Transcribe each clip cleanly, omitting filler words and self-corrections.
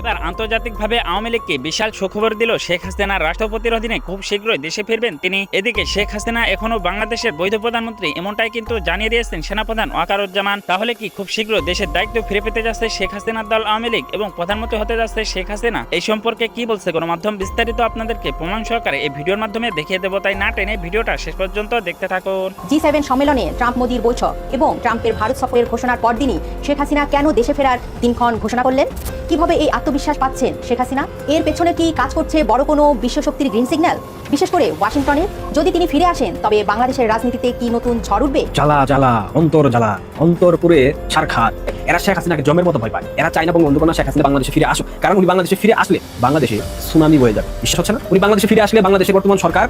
এবার আন্তর্জাতিকভাবে আওয়ামী লীগকে বিশাল সুখবর দিল শেখ হাসিনার রাষ্ট্রপতির অধীনে খুব শীঘ্রই দেশে ফিরবেন তিনি। এদিকে শেখ হাসিনা এখনো বাংলাদেশের বৈধ প্রধানমন্ত্রী এমনটাই কিন্তু জানিয়ে দিয়েছেন সেনাপ্রধান ওয়াকারুজ্জামান। তাহলে কি খুব শীঘ্র দেশের দায়িত্ব ফিরে পেতে যাচ্ছে শেখ হাসিনার দল আওয়ামী লীগ এবং প্রধানমন্ত্রী হতে যাচ্ছে শেখ হাসিনা? এই সম্পর্কে কি বলছে গণমাধ্যম বিস্তারিত আপনাদেরকে প্রমাণ সহকারে এই ভিডিওর মাধ্যমে দেখিয়ে দেবো, তাই না টেনে ভিডিওটা শেষ পর্যন্ত দেখতে থাকুন। G7 সম্মেলনে ট্রাম্প মোদির বৈঠক এবং ট্রাম্পের ভারত সফরের ঘোষণার পরদিনই শেখ হাসিনা কেন দেশে ফেরার দিনক্ষণ ঘোষণা করলেন? কিভাবে এই আত্মবিশ্বাস পাচ্ছেন শেখ হাসিনা? এর পেছনে কি কাজ করছে বড় কোনো বিশ্বশক্তির গ্রিন সিগন্যাল, বিশেষ করে ওয়াশিংটনের? যদি তিনি ফিরে আসেন তবে বাংলাদেশের রাজনীতিতে কি নতুন ঝড় উঠবে? জ্বালা জ্বালা অন্তর পুরে ছারখার। এরা শেখ হাসিনাকে জমের মতো ভয় পায়। এরা চায় না বঙ্গবন্ধু শেখ হাসিনা বাংলাদেশে ফিরে আসুক, কারণ উনি বাংলাদেশে ফিরে আসলে বাংলাদেশে সুনামি বয়ে যাবে। বিশ্বাস হচ্ছে না? উনি বাংলাদেশে ফিরে আসলে বাংলাদেশের বর্তমান সরকার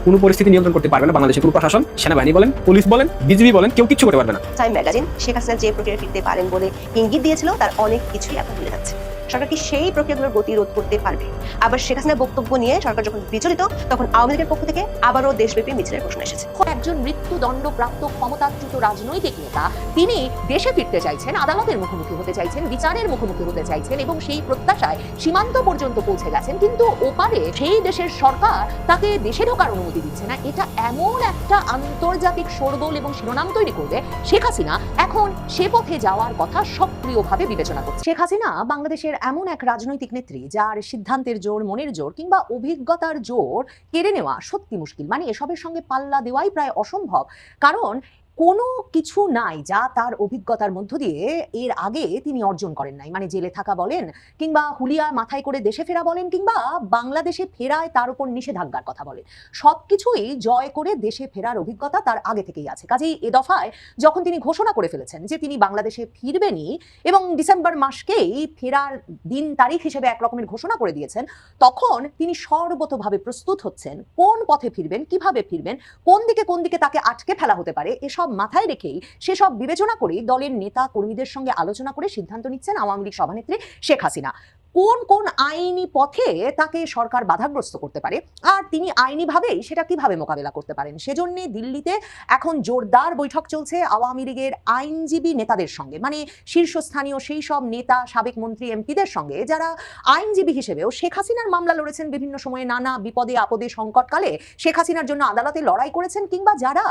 কোনো পরিস্থিতি নিয়ন্ত্রণ করতে পারবে না। বাংলাদেশের পুরো প্রশাসন, সেনাবাহিনী বলেন, পুলিশ বলেন, বিজিবি বলেন, কেউ কিচ্ছু করতে পারবে না। টাইম ম্যাগাজিন শেখ হাসিনা যে প্রক্রিয়া ফিরতে পারেন বলে ইঙ্গিত দিয়েছিল, তার অনেক কিছুই এখন ভুলে যাচ্ছে। সরকার কি সেই প্রক্রিয়াগুলোর গতিরোধ করতে পারবে? আবার শেখ হাসিনার বক্তব্য নিয়ে সরকার যখন বিচলিত, তখন আওয়ামী লীগের পক্ষ থেকে আবারও দেশব্যাপী মিছিলের ঘোষণা এসেছে। একজন মৃত্যুদণ্ডপ্রাপ্ত ক্ষমতাচ্যুত রাজনৈতিক নেতা তিনি দেশে ফিরতে চাইছেন, আদালতের মুখোমুখি হতে চাইছেন, বিচারের মুখোমুখি হতে চাইছেন এবং সেই প্রত্যাশায় সীমান্ত পর্যন্ত পৌঁছে গেছেন, কিন্তু ওপারে সেই দেশের সরকার তাকে দেশে ঢোকার অনুমতি দিচ্ছে না। এটা এমন একটা আন্তর্জাতিক শোরগোল এবং শিরোনাম তৈরি করবে। শেখ হাসিনা এখন সে পথে যাওয়ার কথা সক্রিয়ভাবে বিবেচনা করছে। শেখ হাসিনা বাংলাদেশের এমন এক রাজনৈতিক নেত্রী যার সিদ্ধান্তের জোর, মনের জোর কিংবা অভিজ্ঞতার জোর কেড়ে নেওয়া সত্যি মুশকিল। মানে এসবের সঙ্গে পাল্লা দেওয়াই প্রায় অসম্ভব, কারণ কোনো কিছু নাই যা তার অভিজ্ঞতার মধ্য দিয়ে এর আগে তিনি অর্জন করেন নাই। মানে জেলে থাকা বলেন, কিংবা হুলিয়া মাথায় করে দেশে ফেরা বলেন, কিংবা বাংলাদেশে ফেরায় তার উপর নিষেধাজ্ঞার কথা বলেন, সবকিছুই জয় করে দেশে ফেরার অভিজ্ঞতা তার আগে থেকেই আছে। কাজেই এ দফায় যখন তিনি ঘোষণা করে ফেলেছেন যে তিনি বাংলাদেশে ফিরবেনই এবং ডিসেম্বর মাসকেই ফেরার দিন তারিখ হিসেবে এক রকমের ঘোষণা করে দিয়েছেন, তখন তিনি সর্বতোভাবে প্রস্তুত হচ্ছেন কোন পথে ফিরবেন, কিভাবে ফিরবেন, কোন দিকে তাকে আটকে ফেলা হতে পারে, এসব মাথায় রেখেই সেসব বিবেচনা করে দলের নেতা কর্মীদের সঙ্গে আলোচনা করে সিদ্ধান্ত নিচ্ছেন আওয়ামী লীগ সভানেত্রী শেখ হাসিনা কোন কোন আইনি পথে তাকে সরকার বাধাগ্রস্ত করতে পারে আর তিনি আইনিভাবেই সেটা কিভাবে মোকাবেলা করতে পারেন। সেজন্য দিল্লিতে এখন জোরদার বৈঠক চলছে আওয়ামী লীগের আইনজীবী নেতাদের সঙ্গে, মানে শীর্ষস্থানীয় সেই সব নেতা, সাবেক মন্ত্রী, এমপিদের সঙ্গে যারা আইনজীবী হিসেবেও শেখ হাসিনার মামলা লড়েছেন, বিভিন্ন সময়ে নানা বিপদে আপদে সংকটকালে শেখ হাসিনার জন্য আদালতে লড়াই করেছেন, কিংবা যারা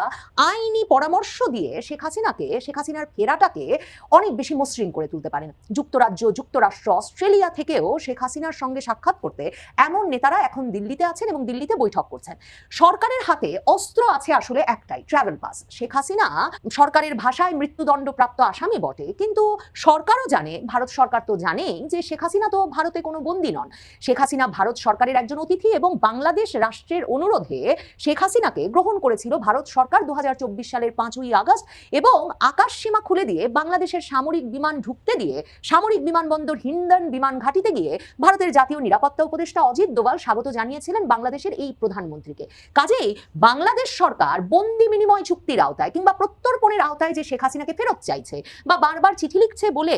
আইনি পরামর্শ দিয়ে শেখ হাসিনার ফেরাটাকে অনেক বেশি মসৃণ করে তুলতে পারেন। যুক্তরাজ্য, যুক্তরাষ্ট্র, অস্ট্রেলিয়া থেকেও শেখ হাসিনার সঙ্গে সাক্ষাৎ করতে এমন নেতারা এখন দিল্লিতে আছেন এবং দিল্লিতে বৈঠক করছেন। সরকারের হাতে অস্ত্র আছে আসলে একটাই, ট্রাভেল পাস। শেখ হাসিনা সরকারের ভাষায় মৃত্যুদণ্ডপ্রাপ্ত আসামি বটে, কিন্তু সরকারও জানে, ভারত সরকার তো জানেই যে শেখ হাসিনা তো ভারতে কোনো বন্দী নন। শেখ হাসিনা ভারত সরকারের একজন অতিথি এবং বাংলাদেশ রাষ্ট্রের অনুরোধে শেখ হাসিনাকে গ্রহণ করেছিল ভারত সরকার 2024 সালের 5ই আগস্ট এবং আকাশ সীমা খুলে দিয়ে বাংলাদেশের সামরিক বিমান ঢুকতে দিয়ে সামরিক বিমানবন্দর হিন্ডন বিমান ঘাটিতে গিয়ে ভারতের জাতীয় নিরাপত্তা উপদেষ্টা অজিত দোভাল স্বাগত জানিয়েছিলেন বাংলাদেশের এই প্রধানমন্ত্রীকে। কাজেই বাংলাদেশ সরকার বন্দি বিনিময় চুক্তির আওতায় কিংবা প্রত্যর্পণের আওতায় যে শেখ হাসিনাকে ফেরত চাইছে বা বারবার চিঠি লিখছে বলে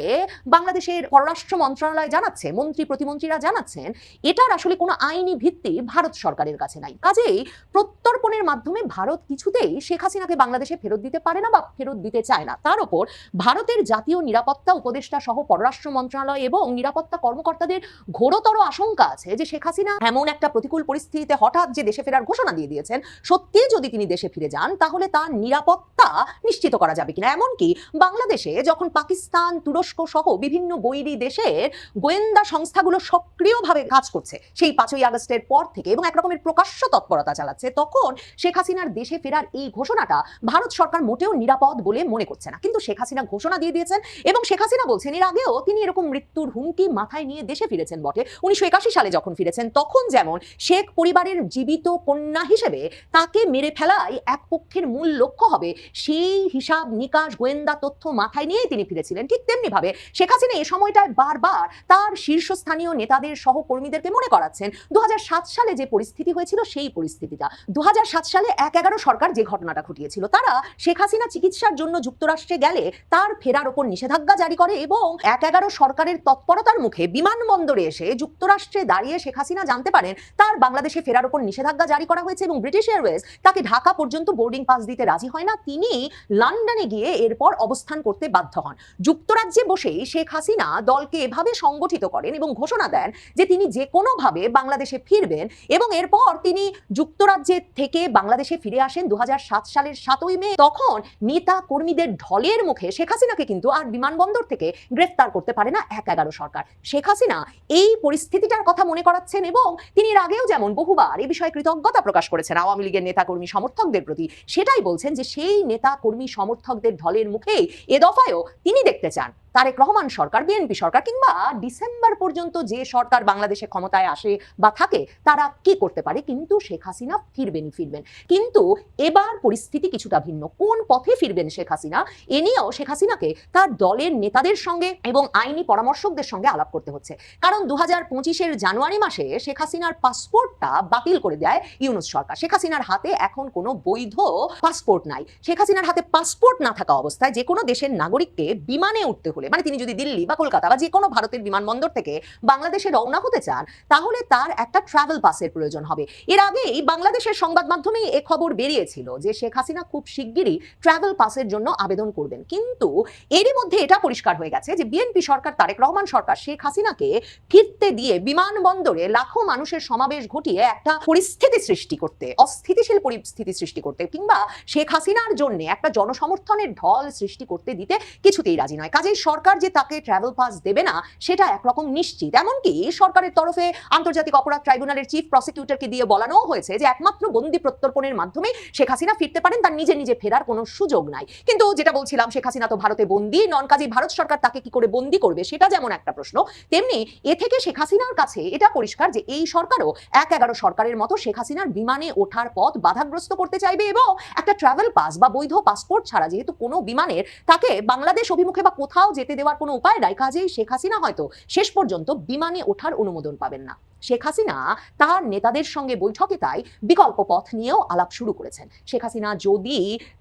বাংলাদেশের পররাষ্ট্র মন্ত্রণালয় জানাচ্ছে, মন্ত্রী প্রতিমন্ত্রীরা জানাচ্ছেন, এটার আসলে কোনো আইনি ভিত্তি ভারত সরকারের কাছে নাই। কাজেই প্রত্যর্পণের মাধ্যমে ভারত কিছুতেই শেখ হাসিনাকে বাংলাদেশে ফেরত দিতে পারে না বা ফেরত দিতে চায় না। তার উপর ভারতের জাতীয় নিরাপত্তা উপদেষ্টা সহ পররাষ্ট্র মন্ত্রণালয় এবং নিরাপত্তা কর্মকর্তাদের ঘোরতর আশঙ্কা আছে যে শেখ হাসিনা এমন একটা প্রতিকূল পরিস্থিতিতে হঠাৎ যে দেশে ফেরার ঘোষণা দিয়ে দিয়েছেন, সত্যি যদি তিনি দেশে ফিরে যান তাহলে তার নিরাপত্তা নিশ্চিত করা যাবে কিনা। এমনকি বাংলাদেশে যখন পাকিস্তান, তুরস্ক সহ বিভিন্ন বৈরী দেশের গোয়েন্দা সংস্থাগুলো সক্রিয়ভাবে কাজ করছে সেই 5ই আগস্টের পর থেকে এবং একরকমের প্রকাশ্য তৎপরতা চালাচ্ছে, তখন শেখ হাসিনার দেশে ফেরার এই ঘোষণাটা ভারত সরকার মোটেও নিরাপদ বলে মনে করছে না। কিন্তু শেখ হাসিনা ঘোষণা দিয়ে দিয়েছেন এবং শেখ হাসিনা বলছেন এর আগেও তিনি এরকম মৃত্যুর হুমকি মাথায় নিয়ে দেশে ফিরেছেন বটে। 1981 সালে যখন ফিরেছেন তখন যেমন শেখ পরিবারের জীবিত কন্যা হিসেবে তাকে মেরে ফেলাই এক পক্ষের মূল লক্ষ্য হবে, সেই হিসাব নিকাশ গোয়েন্দা তথ্য মাথায় নিয়েই তিনি ফিরেছিলেন। ঠিক তেমনি ভাবে শেখ হাসিনা এই সময়টায় বারবার তার শীর্ষস্থানীয় নেতাদের সহকর্মীদেরকে মনে করাচ্ছেন 2007 সালে যে পরিস্থিতি হয়েছিল সেই পরিস্থিতিটা। 2007 সালে 1/11 সরকার যে ঘটনাটা ঘটিয়েছিল, তারা শেখ হাসিনা চিকিৎসার জন্য যুক্তরাষ্ট্রে গেলে তার ফেরার ওপর নিষেধাজ্ঞা জারি করে এবং 1/11 সরকারের তৎপরতার মুখে বিমানবন্দরে এসে যুক্তরাষ্ট্রে দাঁড়িয়ে শেখ হাসিনা জানতে পারেন তার বাংলাদেশে ফেরার উপর নিষেধাজ্ঞা জারি করা হয়েছে এবং ব্রিটিশ এয়ারওয়েজ তাকে ঢাকা পর্যন্ত বোর্ডিং পাস দিতে রাজি হয় না, তিনি লন্ডনে গিয়ে এরপর অবস্থান করতে বাধ্য হন। যুক্তরাজ্যে বসেই শেখ হাসিনা দলকে এভাবে সংগঠিত করেন এবং ঘোষণা দেন যে তিনি যে কোনোভাবে বাংলাদেশে ফিরবেন এবং এরপর তিনি যুক্তরাজ্যে থেকে বাংলাদেশে ফিরে আসেন 2007 সালের 7ই মে। তখন নেতা কর্মীদের ঢলের মুখে শেখ হাসিনাকে কিন্তু আর বিমানবন্দর থেকে গ্রেফতার করতে পারে না 11 সরকার। শেখ হাসিনা এই পরিস্থিতিটার কথা মনে করাচ্ছেন এবং তিনি এর আগেও যেমন বহুবার এই বিষয়ে কৃতজ্ঞতা প্রকাশ করেছেন আওয়ামী লীগের নেতা কর্মী সমর্থকদের প্রতি, সেটাই বলছেন যে সেই নেতা কর্মী সমর্থকদের ঢলের মুখেই এ দফায়ও তিনি দেখতে চান তারেক রহমান সরকার, বিএনপি সরকার কিংবা ডিসেম্বর পর্যন্ত যে সরকার বাংলাদেশে ক্ষমতায় আসে বা থাকে তারা কি করতে পারে, কিন্তু শেখ হাসিনা ফিরবেন। কিন্তু এবার পরিস্থিতি কিছুটা ভিন্ন। কোন পথে ফিরবেন শেখ হাসিনা এ নিয়েও শেখ হাসিনাকে তার দলের নেতাদের সঙ্গে এবং আইনি পরামর্শকদের সঙ্গে আলাপ করতে হচ্ছে। কারণ 2025-এর জানুয়ারি মাসে শেখ হাসিনার পাসপোর্টটা বাতিল করে দেয় ইউনূস সরকার। শেখ হাসিনার হাতে এখন কোনো বৈধ পাসপোর্ট নাই। শেখ হাসিনার হাতে পাসপোর্ট না থাকা অবস্থায় যে কোনো দেশের নাগরিককে বিমানে উঠতে হলে, মানে তিনি যদি দিল্লি বা কলকাতা বা যে কোনো ভারতের বিমানবন্দর থেকে বাংলাদেশে রওনা হতে চান তাহলে তার একটা ট্রাভেল পাসের প্রয়োজন হবে। এর আগেই বাংলাদেশের সংবাদ মাধ্যমে এ খবর বেরিয়েছিল যে শেখ হাসিনা খুব শিগগিরই ট্রাভেল পাসের জন্য আবেদন করবেন। কিন্তু এরই মধ্যে এটা পরিষ্কার হয়ে গেছে যে বিএনপি সরকার, তারেক রহমান সরকার শেখ হাসিনাকে ফিরতে দিয়ে বিমানবন্দরে লাখো মানুষের সমাবেশ ঘটিয়ে একটা পরিস্থিতি সৃষ্টি করতে, অস্থিতিশীল পরিস্থিতি সৃষ্টি করতে কিংবা শেখ হাসিনার জন্য একটা জনসমর্থনের ঢল সৃষ্টি করতে দিতে কিছুতেই রাজি নয়। কাজেই সরকার যে তাকে ট্রাভেল পাস দেবে না সেটা একরকম নিশ্চিত। এমনকি সরকারের তরফে আন্তর্জাতিক অপরাধ ট্রাইব্যুনালের চিফ প্রসিকিউটরকে দিয়ে বলানো হয়েছে যে একমাত্র বন্দি প্রত্যর্পণের মাধ্যমে শেখ হাসিনা ফিরতে পারেন, তার নিজে ফেরার কোনো সুযোগ নাই। কিন্তু যেটা বলছিলাম, শেখ হাসিনা তো ভারতে বন্দি নন, কাজেই ভারত সরকার তাকে কি করে বন্দি করবে সেটা যেমন একটা প্রশ্ন, তেমনি এ থেকে শেখ হাসিনার কাছে এটা পরিষ্কার যে এই সরকারও 11 সরকারের মতো শেখ হাসিনার বিমানে ওঠার পথ বাধাগ্রস্ত করতে চাইবে এবং একটা ট্রাভেল পাস বা বৈধ পাসপোর্ট ছাড়া যেহেতু কোনো বিমানের তাকে বাংলাদেশ অভিমুখে বা কোথাও যেতে দেওয়ার কোনো উপায় নাই, কাজেই শেখ হাসিনা হয়তো শেষ পর্যন্ত বিমানে ওঠার অনুমোদন পাবেন না। শেখ হাসিনা তার নেতাদের সঙ্গে বৈঠকে তাই বিকল্প পথ নিয়েও আলাপ শুরু করেছেন। শেখ হাসিনা যদি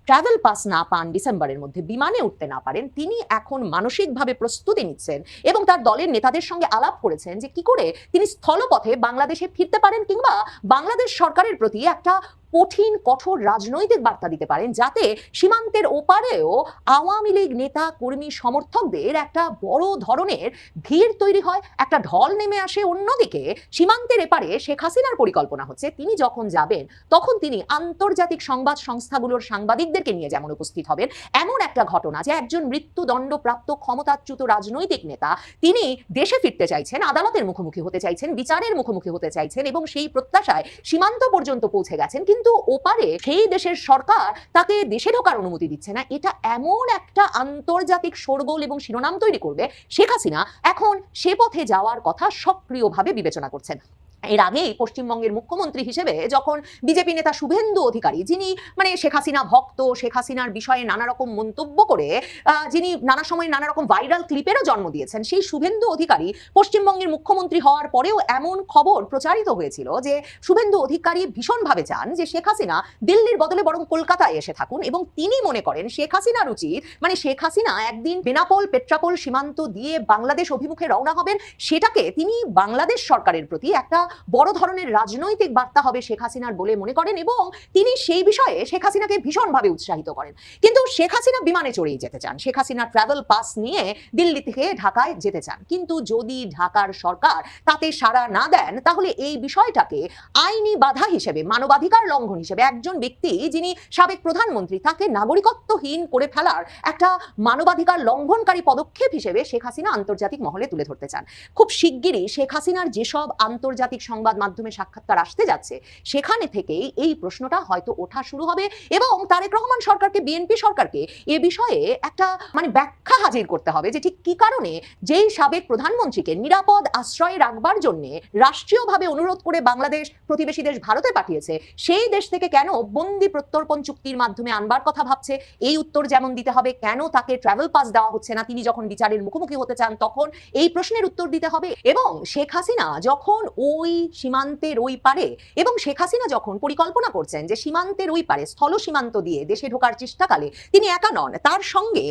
ট্রাভেল পাস না পান, ডিসেম্বরের মধ্যে বিমানে উঠতে না পারেন, তিনি এখন মানসিকভাবে প্রস্তুতি নিচ্ছেন এবং তার দলের নেতাদের সঙ্গে আলাপ করেছেন যে কি করে তিনি স্থলপথে বাংলাদেশে ফিরতে পারেন কিংবা বাংলাদেশ সরকারের প্রতি একটা কঠিন কঠোর রাজনৈতিক বার্তা দিতে পারেন, যাতে সীমান্তের ওপারেও আওয়ামী লীগ নেতা কর্মী সমর্থকদের একটা বড় ধরনের ভিড় তৈরি হয়, একটা ঢল নেমে আসে। অন্যদিকে সীমান্তের এপারে শেখ হাসিনার পরিকল্পনা হচ্ছে তিনি যখন যাবেন তখন তিনি আন্তর্জাতিক সংবাদ সংস্থাগুলোর সাংবাদিকদেরকে নিয়ে যেমন উপস্থিত হবেন, এমন একটা ঘটনা যে একজন মৃত্যুদণ্ডপ্রাপ্ত ক্ষমতাচ্যুত রাজনৈতিক নেতা তিনি দেশে ফিরতে চাইছেন, আদালতের মুখোমুখি হতে চাইছেন, বিচারের মুখোমুখি হতে চাইছেন এবং সেই প্রত্যাশায় সীমান্ত পর্যন্ত পৌঁছে গেছেন, কিন্তু ওপারে সেই দেশের সরকার তাকে দেশে ঢোকার অনুমতি দিচ্ছে না। এটা এমন একটা আন্তর্জাতিক শোরগোল এবং শিরোনাম তৈরি করবে, শেখ হাসিনা এখন সে পথে যাওয়ার কথা সক্রিয়ভাবে বিবেচনা করছেন। এর আগেই পশ্চিমবঙ্গের মুখ্যমন্ত্রী হিসেবে যখন বিজেপি নেতা শুভেন্দু অধিকারী, যিনি মানে শেখ হাসিনা ভক্ত, শেখ হাসিনার বিষয়ে নানা রকম মন্তব্য করে যিনি নানা সময় নানা রকম ভাইরাল ক্লিপেরও জন্ম দিয়েছেন, সেই শুভেন্দু অধিকারী পশ্চিমবঙ্গের মুখ্যমন্ত্রী হওয়ার পরেও এমন খবর প্রচারিত হয়েছিল যে শুভেন্দু অধিকারী ভীষণভাবে চান যে শেখ হাসিনা দিল্লির বদলে বরং কলকাতায় এসে থাকুন এবং তিনি মনে করেন শেখ হাসিনার উচিত, মানে শেখ হাসিনা একদিন বেনাপোল পেট্রাপোল সীমান্ত দিয়ে বাংলাদেশ অভিমুখে রওনা হবেন, সেটাকে তিনি বাংলাদেশ সরকারের প্রতি একটা বড় ধরনের রাজনৈতিক বার্তা হবে শেখ হাসিনার বলে মনে করেন এবং তিনি সেই বিষয়ে শেখ হাসিনাকে ভীষণভাবে উৎসাহিত করেন। কিন্তু শেখ হাসিনা বিমানে চড়েই যেতে চান, শেখ হাসিনা ট্রাভেল পাস নিয়ে দিল্লি থেকে ঢাকায় যেতে চান। কিন্তু যদি ঢাকার সরকার তাতে সাড়া না দেন তাহলে এই বিষয়টাকে আইনি বাধা হিসেবে, মানবাধিকার লঙ্ঘন হিসেবে, একজন ব্যক্তি যিনি সাবেক প্রধানমন্ত্রী তাকে নাগরিকত্বহীন করে ফেলার একটা মানবাধিকার লঙ্ঘনকারী পদক্ষেপ হিসেবে শেখ হাসিনা আন্তর্জাতিক মহলে তুলে ধরতে চান। খুব শিগগিরই শেখ হাসিনার যেসব আন্তর্জাতিক সংবাদ মাধ্যমে সাক্ষাৎকার আসতে যাচ্ছে সেখানে থেকেই এই প্রশ্নটা হয়তো ওঠা শুরু হবে এবং তারেক রহমান সরকারকে, বিএনপি সরকারকে এ বিষয়ে একটা মানে ব্যাখ্যা হাজির করতে হবে যে ঠিক কি কারণে যেই সাবেক প্রধানমন্ত্রীকে নিরাপদ আশ্রয়ে রাখবার জন্য রাষ্ট্রীয়ভাবে অনুরোধ করে বাংলাদেশ প্রতিবেশী দেশ ভারতে পাঠিয়েছে, সেই দেশ থেকে কেন বন্দি প্রত্যর্পণ চুক্তির মাধ্যমে আনবার কথা ভাবছে, এই উত্তর যেমন দিতে হবে। কেন তাকে ট্রাভেল পাস দেওয়া হচ্ছে না, তিনি যখন বিচারের মুখোমুখি হতে চান তখন এই প্রশ্নের উত্তর দিতে হবে। এবং শেখ হাসিনা যখন ওই ওই সীমান্তের ওই পারে, এবং শেখ হাসিনা যখন পরিকল্পনা করছেন যে সীমান্তের ওই পারে স্থল সীমান্ত দিয়ে দেশে ঢোকার চেষ্টাকালে তিনি একা নন, তার সঙ্গে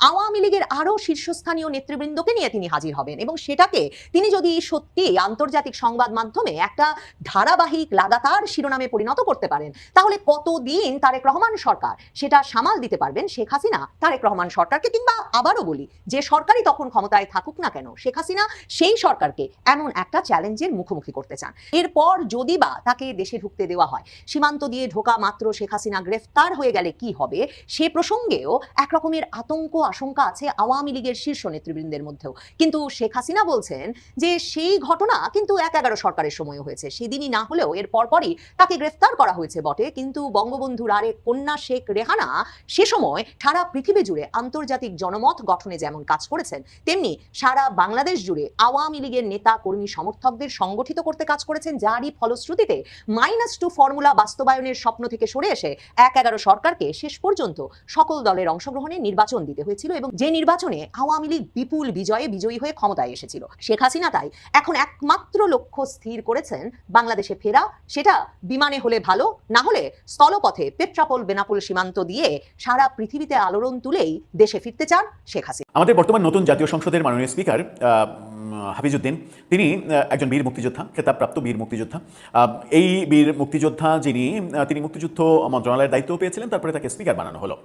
আওয়ামী লীগের আরো শীর্ষস্থানীয় নেতৃবৃন্দকে নিয়ে তিনি হাজির হবেন, এবং সেটাকে তিনি যদি সত্যি আন্তর্জাতিক সংবাদ মাধ্যমে একটা ধারাবাহিক লাগাতার শিরোনামে পরিণত করতে পারেন, তাহলে কতদিন তারেক রহমান সরকার সেটা সামাল দিতে পারবেন শেখ হাসিনা তারেক রহমান সরকারকে, কিংবা আবারও বলি যে সরকারই তখন ক্ষমতায় থাকুক না কেন শেখ হাসিনা সেই সরকারকে এমন একটা চ্যালেঞ্জের মুখোমুখি করতে চান। এরপর যদি বা তাকে দেশে ঢুকতে দেওয়া হয়, সীমান্ত দিয়ে ঢোকা মাত্র শেখ হাসিনা গ্রেফতার হয়ে গেলে কি হবে সে প্রসঙ্গেও একরকমের আতঙ্ক আশঙ্কা আছে আওয়ামী লীগের শীর্ষ নেতৃবৃন্দের মধ্যেও। কিন্তু শেখ হাসিনা বলছেন যে সেই ঘটনা কিন্তু ১/১১ সরকারের সময় হয়েছে, সেদিনই না হলেও এর পরপরই তাকে গ্রেফতার করা হয়েছে বটে, কিন্তু বঙ্গবন্ধুর আরেক কন্যা শেখ রেহানা সে সময় সারা পৃথিবী জুড়ে আন্তর্জাতিক জনমত গঠনে যেমন কাজ করেছেন, তেমনি সারা বাংলাদেশ জুড়ে আওয়ামী লীগের নেতা কর্মী সমর্থকদের সংগঠিত করতে কাজ করেছেন, যারই ফলশ্রুতিতে -2 ফর্মুলা বাস্তবায়নের স্বপ্ন থেকে সরে এসে ১/১১ সরকারকে শেষ পর্যন্ত সকল দলের অংশগ্রহণে নির্বাচন দিতে হয়েছিল, এবং যে নির্বাচনে আওয়ামী লীগ বিপুল বিজয়ী হয়ে ক্ষমতায় এসেছিল। শেখ হাসিনা তাই এখন একমাত্র লক্ষ্য স্থির করেছেন বাংলাদেশে ফেরা, সেটা বিমানে হলে ভালো, না হলে স্থলপথে পেট্রাপোল বেনাপোল সীমান্ত দিয়ে সারা পৃথিবীতে আলোড়ন তুলেই দেশে ফিরতে চান শেখ হাসিনা। আমাদের বর্তমান নতুন জাতীয় সংসদের মাননীয় স্পিকার হাফিজউদ্দিন, তিনি একজন বীর মুক্তিযোদ্ধা, খেতাবপ্রাপ্ত বীর মুক্তিযোদ্ধা। এই বীর মুক্তিযোদ্ধা তিনি মুক্তিযুদ্ধ মন্ত্রণালয়ের দায়িত্ব পেয়েছিলেন, তারপরে তাকে স্পিকার বানানো হলো।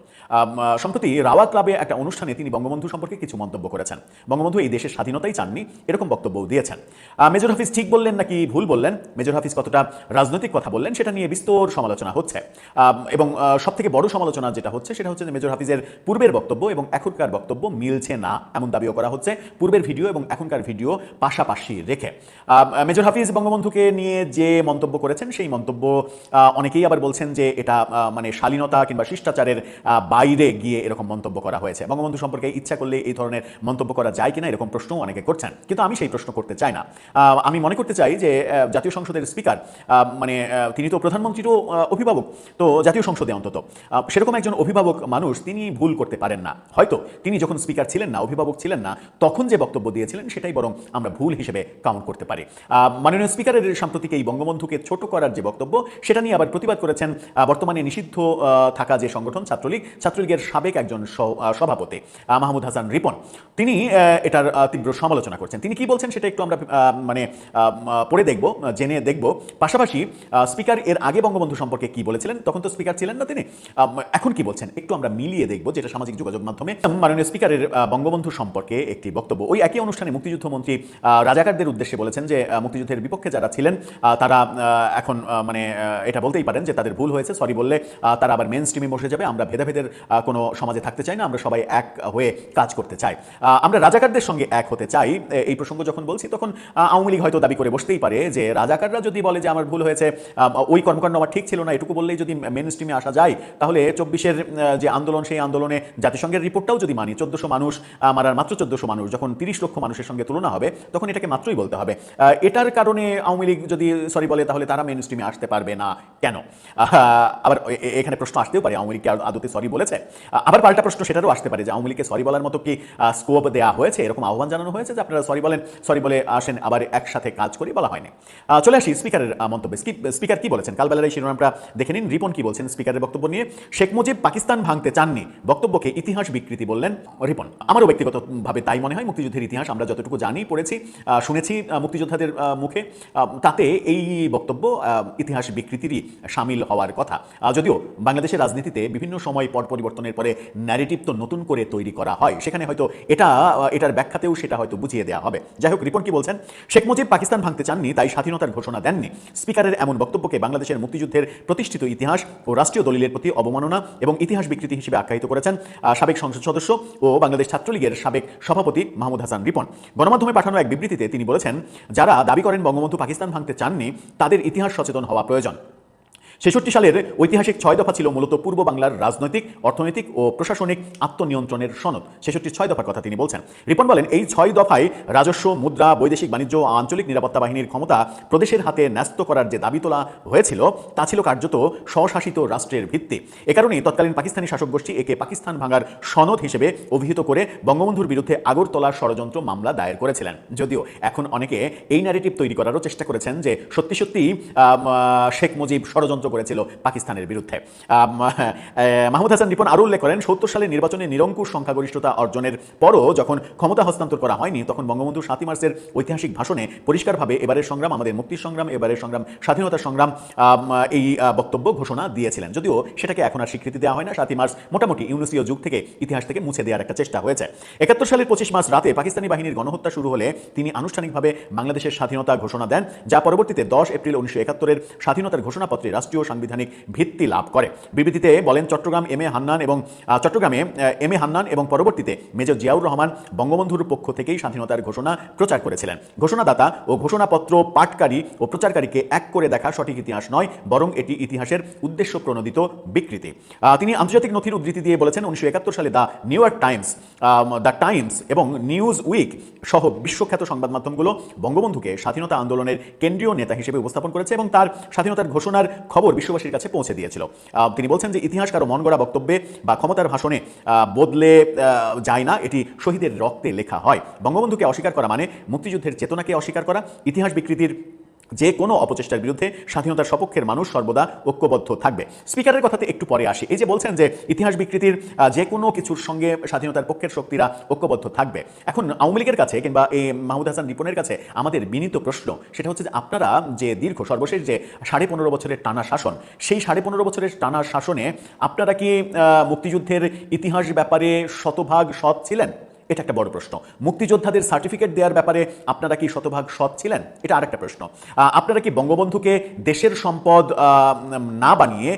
সম্প্রতি রাওয়া ক্লাবে একটা অনুষ্ঠানে তিনি বঙ্গবন্ধু সম্পর্কে কিছু মন্তব্য করেছেন। বঙ্গবন্ধু এই দেশের স্বাধীনতাই চাননি, এরকম বক্তব্য দিয়েছেন। মেজর হাফিজ ঠিক বললেন নাকি ভুল বললেন, মেজর হাফিজ কতটা রাজনৈতিক কথা বললেন, সেটা নিয়ে বিস্তর সমালোচনা হচ্ছে। এবং সবথেকে বড় সমালোচনা যেটা হচ্ছে সেটা হচ্ছে যে মেজর হাফিজের পূর্বের বক্তব্য এবং এখনকার বক্তব্য মিলছে না, এমন দাবিও করা হচ্ছে, পূর্বের ভিডিও এবং এখনকার ভিডিও পাশাপাশি রেখে। মেজর হাফিজ বঙ্গবন্ধুকে নিয়ে যে মন্তব্য করেছেন সেই মন্তব্য অনেকেই আবার বলছেন যে এটা মানে শালীনতা কিংবা শিষ্টাচারের বাইরে গিয়ে এরকম মন্তব্য করা হয়েছে। বঙ্গবন্ধু সম্পর্কে ইচ্ছা করলে এই ধরনের মন্তব্য করা যায় কিনা এরকম প্রশ্ন অনেকে করছেন, কিন্তু আমি সেই প্রশ্ন করতে চাই না। আমি মনে করতে চাই যে জাতীয় সংসদের স্পিকার মানে তিনি তো প্রধানমন্ত্রীরও অভিভাবক, তো জাতীয় সংসদে অন্তত সেরকম একজন অভিভাবক মানুষ, তিনি ভুল করতে পারেন না। হয়তো তিনি যখন স্পিকার ছিলেন না, অভিভাবক ছিলেন না, তখন যে বক্তব্য দিয়েছিলেন সেটাই বরং আমরা ভুল হিসেবে কাউন্ট করতে পারি। মাননীয় স্পিকারের সাম্প্রতিক এই বঙ্গবন্ধুকে ছোট করার যে বক্তব্য, সেটা নিয়ে আবার প্রতিবাদ করেছেন বর্তমানে নিষিদ্ধ থাকা যে সংগঠন ছাত্রলীগের সাবেক একজন সভাপতি মাহমুদ হাসান রিপন। তিনি এটার তীব্র সমালোচনা করছেন। তিনি কি বলছেন সেটা একটু আমরা মানে পড়ে দেখব, জেনে দেখব। পাশাপাশি স্পিকার এর আগে বঙ্গবন্ধু সম্পর্কে কি বলেছিলেন, তখন তো স্পিকার ছিলেন না তিনি, এখন কি বলছেন একটু আমরা মিলিয়ে দেখব, যেটা সামাজিক যোগাযোগ মাধ্যমে। মাননীয় স্পিকারের বঙ্গবন্ধু সম্পর্কে একটি বক্তব্য, ওই একই অনুষ্ঠানে মুক্তিযুদ্ধ মন্ত্রী রাজাকারদের উদ্দেশ্যে বলেছেন যে মুক্তিযুদ্ধের বিপক্ষে যারা ছিলেন তারা এখন মানে এটা বলতেই পারেন যে তাদের ভুল হয়েছে, সরি বললে তারা আবার মেন স্ট্রিমে বসে যাবে। আমরা ভেদাভেদের কোনো সমাজে থাকতে চাই না, আমরা সবাই এক হয়ে কাজ করতে চাই, আমরা রাজাকারদের সঙ্গে এক হতে চাই। এই প্রসঙ্গ যখন বলছি তখন আওয়ামী লীগ হয়তো দাবি করে বসতেই পারে যে রাজাকাররা যদি বলে যে আমার ভুল হয়েছে, ওই কর্মকাণ্ড আমার ঠিক ছিল না, এটুকু বললেই যদি মেন স্ট্রিমে আসা যায়, তাহলে 24-এর যে আন্দোলন, সেই আন্দোলনে জাতিসংঘের রিপোর্টটাও যদি মানি, 1400 মানুষ মারার মাত্র 1400 মানুষ যখন 30 লক্ষ মানুষের সঙ্গে তুলনা হবে, তখন এটাকে মাত্রই বলতে হবে। এটার কারণে আওয়ামী লীগ যদি সরি বলে তাহলে তারা মেন স্ট্রিমে আসতে পারবে না কেন? আবার এখানে প্রশ্ন আসতেও পারে আওয়ামী লীগকে আদতে সরি বলেছে। আবার পাল্টা প্রশ্ন সেটারও আসতে পারে যে আওয়ামী লীগকে সরি বলার মতো কি স্কোপ দেওয়া হয়েছে, এরকম আহ্বান জানানো হয়েছে যে আপনারা সরি বলেন, সরি বলে আসেন, আবার একসাথে কাজ করি, বলা হয়নি। চলে আসি স্পিকারের মন্তব্যে। স্পিকার কি বলেছেন কালবেলার এই শিরোনামটা দেখে নিন। রিপন কি বলছেন স্পিকারের বক্তব্য নিয়ে। শেখ মুজিব পাকিস্তান ভাঙতে চাননি, বক্তব্যকে ইতিহাস বিকৃতি বললেন রিপন। আমারও ব্যক্তিগতভাবে তাই মনে হয়। মুক্তিযুদ্ধের ইতিহাস আমরা যতটুকু জানি, পড়েছি, শুনেছি মুক্তিযোদ্ধাদের মুখে, তাতে এই বক্তব্য ইতিহাস বিকৃতিরই সামিল হওয়ার কথা। যদিও বাংলাদেশের রাজনীতিতে বিভিন্ন সময় পট পরিবর্তনের পরে ন্যারেটিভ তো নতুন করে তৈরি করা হয়, সেখানে হয়তো এটার ব্যাখ্যাতেও সেটা হয়তো বুঝিয়ে দেওয়া হবে। যাই হোক, রিপন কি বলছেন। শেখ মুজিব পাকিস্তান ভাঙতে চাননি, তাই স্বাধীনতার ঘোষণা দেননি। স্পিকারের এমন বক্তব্যকে বাংলাদেশের মুক্তিযুদ্ধের প্রতিষ্ঠিত ইতিহাস ও রাষ্ট্রীয় দলিলের প্রতি অবমাননা এবং ইতিহাস বিকৃতি হিসেবে আখ্যায়িত করেছেন সাবেক সংসদ সদস্য ও বাংলাদেশ ছাত্রলীগের সাবেক সভাপতি মাহমুদ হাসান রিপন। গণমাধ্যমে পাঠানো এক বিবৃতিতে তিনি বলেছেন, যারা দাবি করেন বঙ্গবন্ধু পাকিস্তান ভাঙতে চাননি, তাদের ইতিহাস সচেতন হওয়া প্রয়োজন। 66 সালের ঐতিহাসিক 6 দফা ছিল মূলত পূর্ব বাংলার রাজনৈতিক, অর্থনৈতিক ও প্রশাসনিক আত্মনিয়ন্ত্রণের সনদ। 66 6 দফার কথা তিনি বলছেন। রিপন বলেন, এই 6 দফায় রাজস্ব, মুদ্রা, বৈদেশিক বাণিজ্য ও আঞ্চলিক নিরাপত্তা বাহিনীর ক্ষমতা প্রদেশের হাতে ন্যস্ত করার যে দাবি তোলা হয়েছিল তা ছিল কার্যত স্বশাসিত রাষ্ট্রের ভিত্তি। এ কারণেই তৎকালীন পাকিস্তানি শাসক গোষ্ঠী একে পাকিস্তান ভাঙার সনদ হিসেবে অভিহিত করে বঙ্গবন্ধুর বিরুদ্ধে আগরতলা ষড়যন্ত্র মামলা দায়ের করেছিলেন। যদিও এখন অনেকে এই ন্যারেটিভ তৈরি করারও চেষ্টা করেছেন যে সত্যি সত্যি শেখ মুজিব ষড়যন্ত্র করেছিল পাকিস্তানের বিরুদ্ধে। মাহমুদ হাসান রিপন আরও উল্লেখ করেন, ৭০ সালের নির্বাচনে নিরঙ্কুশ সংখ্যাগরিষ্ঠতা অর্জনের পরও যখন ক্ষমতা হস্তান্তর করা হয়নি, তখন বঙ্গবন্ধু ৭ই মার্চের ঐতিহাসিক ভাষণে পরিষ্কারভাবে এবারের সংগ্রাম আমাদের মুক্তির সংগ্রাম, এবারের সংগ্রাম স্বাধীনতার সংগ্রাম, এই বক্তব্য ঘোষণা দিয়েছিলেন। যদিও সেটাকে এখন আর স্বীকৃতি দেওয়া হয় না। ৭ই মার্চ মোটামুটি ইউনুসীয় যুগ থেকে, ইতিহাস থেকে মুছে দেওয়ার একটা চেষ্টা হয়েছে। ৭১ সালের 25 মার্চ রাতে পাকিস্তানি বাহিনীর গণহত্যা শুরু হলে তিনি আনুষ্ঠানিকভাবে বাংলাদেশের স্বাধীনতা ঘোষণা দেন, যা পরবর্তীতে 10 এপ্রিল 1971-এর স্বাধীনতার ঘোষণাপত্রে রাষ্ট্রীয় সাংবিধানিক ভিত্তি লাভ করে। বিবৃতিতে বলেন, চট্টগ্রামে এম এ হান্নান এবং পরবর্তীতে মেজর জিয়াউর রহমান বঙ্গবন্ধুর পক্ষ থেকেই স্বাধীনতার ঘোষণা প্রচার করেছিলেন। ঘোষণাদাতা ও ঘোষণাপত্র পাঠকারী ও প্রচারকারীকে এক করে দেখা সঠিক ইতিহাস নয়, বরং এটি ইতিহাসের উদ্দেশ্য প্রণোদিত বিকৃতি। তিনি আন্তর্জাতিক নথির উদ্ধৃতি দিয়ে বলেছেন, 1971 সালে the new York Times, the Times এবং নিউজ উইক সহ বিশ্বখ্যাত সংবাদ মাধ্যমগুলো বঙ্গবন্ধুকে স্বাধীনতা আন্দোলনের কেন্দ্রীয় নেতা হিসেবে উপস্থাপন করেছে এবং তার স্বাধীনতার ঘোষণার খবর বিশ্ববাসীর কাছে পৌঁছে দিয়েছিল। তিনি বলছেন যে ইতিহাস কারো মন গড়া বক্তব্যে বা ক্ষমতার ভাষণে বদলে যায় না, এটি শহীদের রক্তে লেখা হয়। বঙ্গবন্ধুকে অস্বীকার করা মানে মুক্তিযুদ্ধের চেতনাকে অস্বীকার করা। ইতিহাস বিকৃতির যে কোনো অপচেষ্টার বিরুদ্ধে স্বাধীনতার সপক্ষের মানুষ সর্বদা ঐক্যবদ্ধ থাকবে। স্পিকারের কথাতে একটু পরে আসি। এই যে বলছেন যে ইতিহাস বিকৃতির যে কোনো কিছুর সঙ্গে স্বাধীনতার পক্ষের শক্তিরা ঐক্যবদ্ধ থাকবে, এখন আওয়ামী লীগের কাছে কিংবা এই মাহমুদ হাসান রিপনের কাছে আমাদের বিনীত প্রশ্ন, সেটা হচ্ছে যে আপনারা যে দীর্ঘ সর্বশেষ যে 15.5 বছরের টানা শাসন, সেই 15.5 বছরের টানা শাসনে আপনারা কি মুক্তিযুদ্ধের ইতিহাস ব্যাপারে শতভাগ সৎ ছিলেন? এটা একটা বড় প্রশ্ন। মুক্তিযোদ্ধাদের সার্টিফিকেট দেওয়ার ব্যাপারে আপনারা কি শতভাগ সৎ ছিলেন? এটা আরেকটা প্রশ্ন। আপনারা কি বঙ্গবন্ধুকে দেশের সম্পদ না বানিয়ে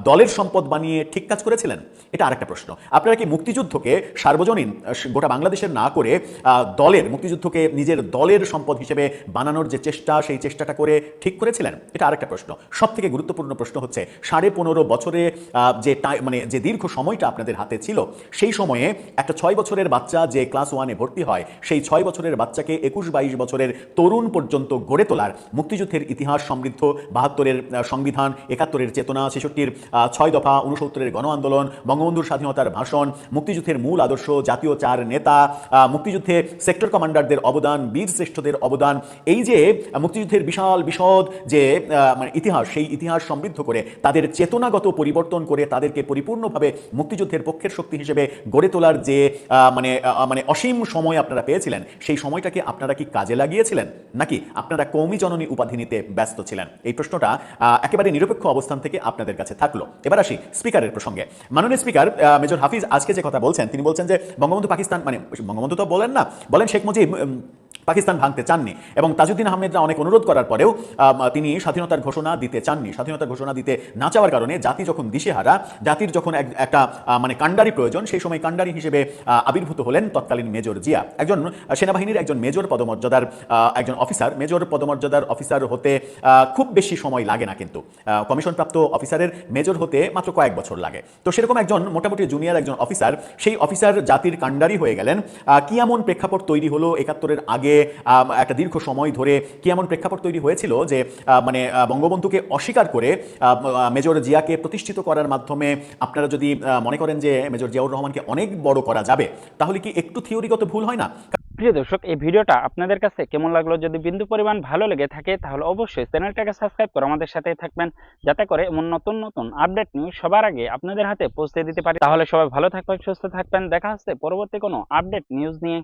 দলের সম্পদ বানিয়ে ঠিক কাজ করেছিলেন? এটা আরেকটা প্রশ্ন। আপনারা কি মুক্তিযুদ্ধকে সার্বজনীন গোটা বাংলাদেশের না করে দলের, মুক্তিযুদ্ধকে নিজের দলের সম্পদ হিসেবে বানানোর যে চেষ্টা, সেই চেষ্টাটা করে ঠিক করেছিলেন? এটা আরেকটা প্রশ্ন। সব থেকে গুরুত্বপূর্ণ প্রশ্ন হচ্ছে 15.5 বছরে যে দীর্ঘ সময়টা আপনাদের হাতে ছিল, সেই সময়ে একটা 6 বছরের বাচ্চা যে ক্লাস 1-এ ভর্তি হয়, সেই 6 বছরের বাচ্চাকে 21-22 বছরের তরুণ পর্যন্ত গড়ে তোলার মুক্তিযুদ্ধের ইতিহাস সমৃদ্ধ, 72-এর সংবিধান, 71-এর চেতনা, 66-র 6 দফা, 69-এর গণ আন্দোলন, বঙ্গবন্ধুর স্বাধীনতার ভাষণ, মুক্তিযুদ্ধের মূল আদর্শ, জাতীয় 4 নেতা, মুক্তিযুদ্ধে সেক্টর কমান্ডারদের অবদান, বীর শ্রেষ্ঠদের অবদান, এই যে মুক্তিযুদ্ধের বিশাল বিশদ যে ইতিহাস, সেই ইতিহাস সমৃদ্ধ করে তাদের চেতনাগত পরিবর্তন করে তাদেরকে পরিপূর্ণভাবে মুক্তিযুদ্ধের পক্ষের শক্তি হিসেবে গড়ে তোলার যে অসীম সময় আপনারা পেয়েছিলেন, সেই সময়টাকে আপনারা কি কাজে লাগিয়েছিলেন, নাকি আপনারা কওমি জননী উপাধি নিতে ব্যস্ত ছিলেন? এই প্রশ্নটা একেবারে নিরপেক্ষ অবস্থান থেকে আপনাদের কাছে থাকলো। এবার আসি স্পিকারের প্রসঙ্গে। মাননীয় স্পিকার মেজর হাফিজ আজকে যে কথা বলছেন, তিনি বলছেন যে বঙ্গবন্ধু পাকিস্তান, বঙ্গবন্ধু তো বলেন না, বলেন শেখ মুজিব পাকিস্তান ভাঙতে চাননি এবং তাজউদ্দিন আহমেদরা অনেক অনুরোধ করার পরেও তিনি স্বাধীনতার ঘোষণা দিতে চাননি। স্বাধীনতার ঘোষণা দিতে না চাওয়ার কারণে জাতি যখন দিশেহারা, জাতির যখন একটা কাণ্ডারি প্রয়োজন, সেই সময় কাণ্ডারি হিসেবে আবির্ভূত হলেন তৎকালীন মেজর জিয়া, একজন সেনাবাহিনীর একজন মেজর পদমর্যাদার একজন অফিসার। মেজর পদমর্যাদার অফিসার হতে খুব বেশি সময় লাগে না, কিন্তু কমিশনপ্রাপ্ত অফিসারের মেজর হতে মাত্র কয়েক বছর লাগে। তো সেরকম একজন মোটামুটি জুনিয়র একজন অফিসার, সেই অফিসার জাতির কাণ্ডারি হয়ে গেলেন। কি এমন প্রেক্ষাপট তৈরি হলো 71-এর আগে, একটা দীর্ঘ সময় ধরে কি এমন প্রেক্ষাপট তৈরি হয়েছিল যে বঙ্গবন্ধুকে অস্বীকার করে মেজর জিয়াকে প্রতিষ্ঠিত করার মাধ্যমে আপনারা যদি মনে করেন যে মেজর জিয়াউর রহমানকে অনেক বড় করা যাবে, তাহলে কি একটু থিওরিগত ভুল হয় না? প্রিয় দর্শক, এই ভিডিওটা আপনাদের কাছে কেমন লাগলো? যদি বিন্দু পরিমাণ ভালো লেগে থাকে তাহলে অবশ্যই চ্যানেলটাকে সাবস্ক্রাইব করে আমাদের সাথেই থাকবেন, যাতে করে এমন নতুন নতুন আপডেট নিউজ সবার আগে আপনাদের হাতে পৌঁছে দিতে পারি। তাহলে সবাই ভালো থাকবেন, সুস্থ থাকবেন। দেখা হচ্ছে পরবর্তী কোনো আপডেট নিউজ নিয়ে।